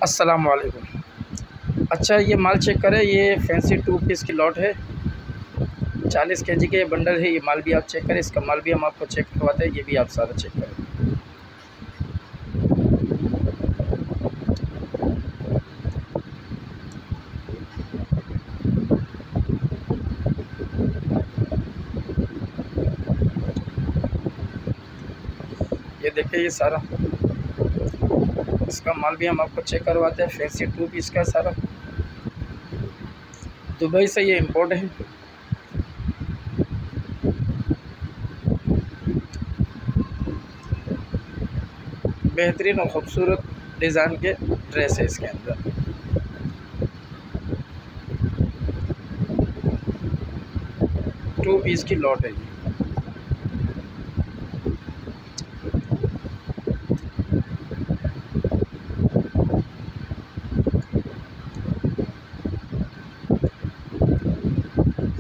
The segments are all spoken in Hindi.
अस्सलाम वालेकुम। अच्छा, ये माल चेक करें, ये फैंसी 2 पीस की लॉट है, 40 केजी के बंडल है। ये माल भी आप चेक करें, इसका माल भी हम आपको चेक करवाते हैं, ये भी आप सारा चेक करें। ये देखिए, ये सारा इसका माल भी हम आपको चेक करवाते हैं, फैंसी 2 पीस का सारा, दुबई से ये इम्पोर्ट है। बेहतरीन और ख़ूबसूरत डिज़ाइन के ड्रेस है इसके अंदर। टू पीस की लॉट है ये।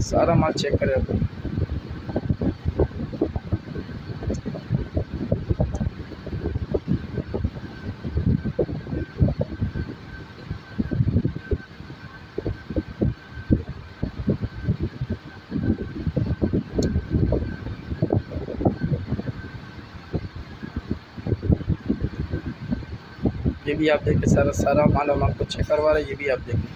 सारा माल चेक करें आप। ये भी आप देखें, सारा माल हम आपको चेक करवा रहे हैं, ये भी आप देखें।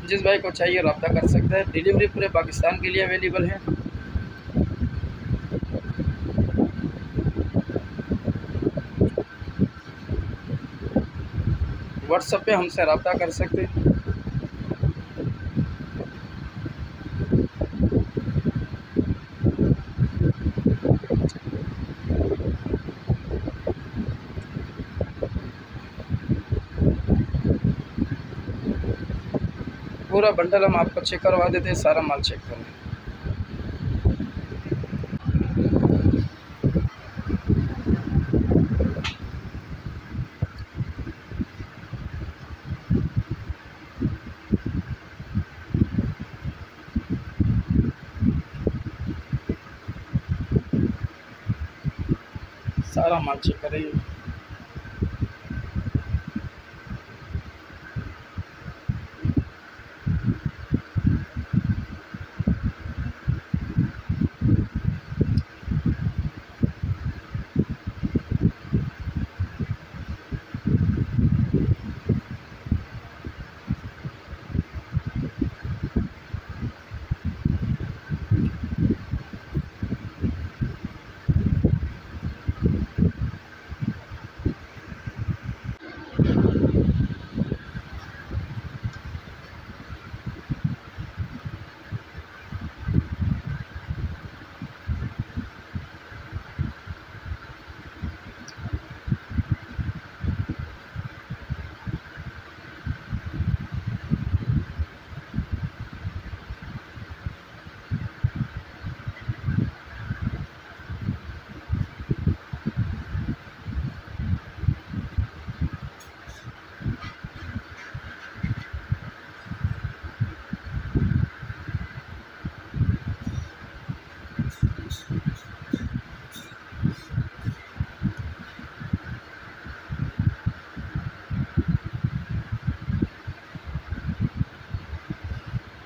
जिस भाई को चाहिए रब्ता कर सकते हैं, डिलीवरी पूरे पाकिस्तान के लिए अवेलेबल है। व्हाट्सएप पे हमसे रब्ता कर सकते हैं। पूरा बंडल हम आपको चेक करवा देते हैं, सारा माल चेक करें। सारा माल चेक करें।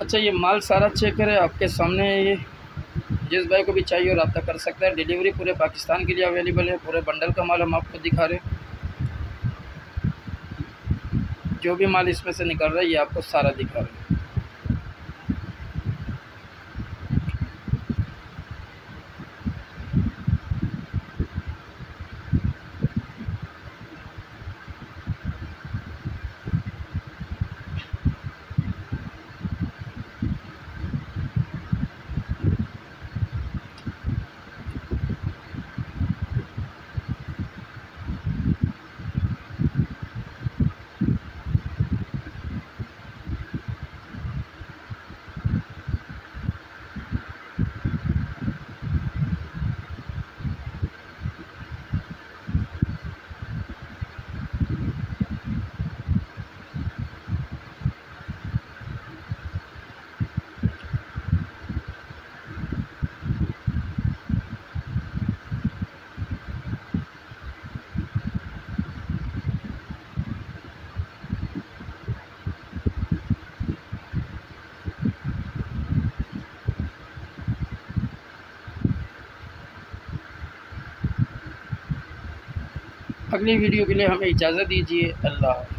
अच्छा, ये माल सारा चेक करें, आपके सामने ये जिस भाई को भी चाहिए और रब्ता कर सकता है। डिलीवरी पूरे पाकिस्तान के लिए अवेलेबल है। पूरे बंडल का माल हम आपको दिखा रहे हैं। जो भी माल इसमें से निकल रहा है, ये आपको सारा दिखा रहे हैं। अगली वीडियो के लिए हमें इजाज़त दीजिए। अल्लाह।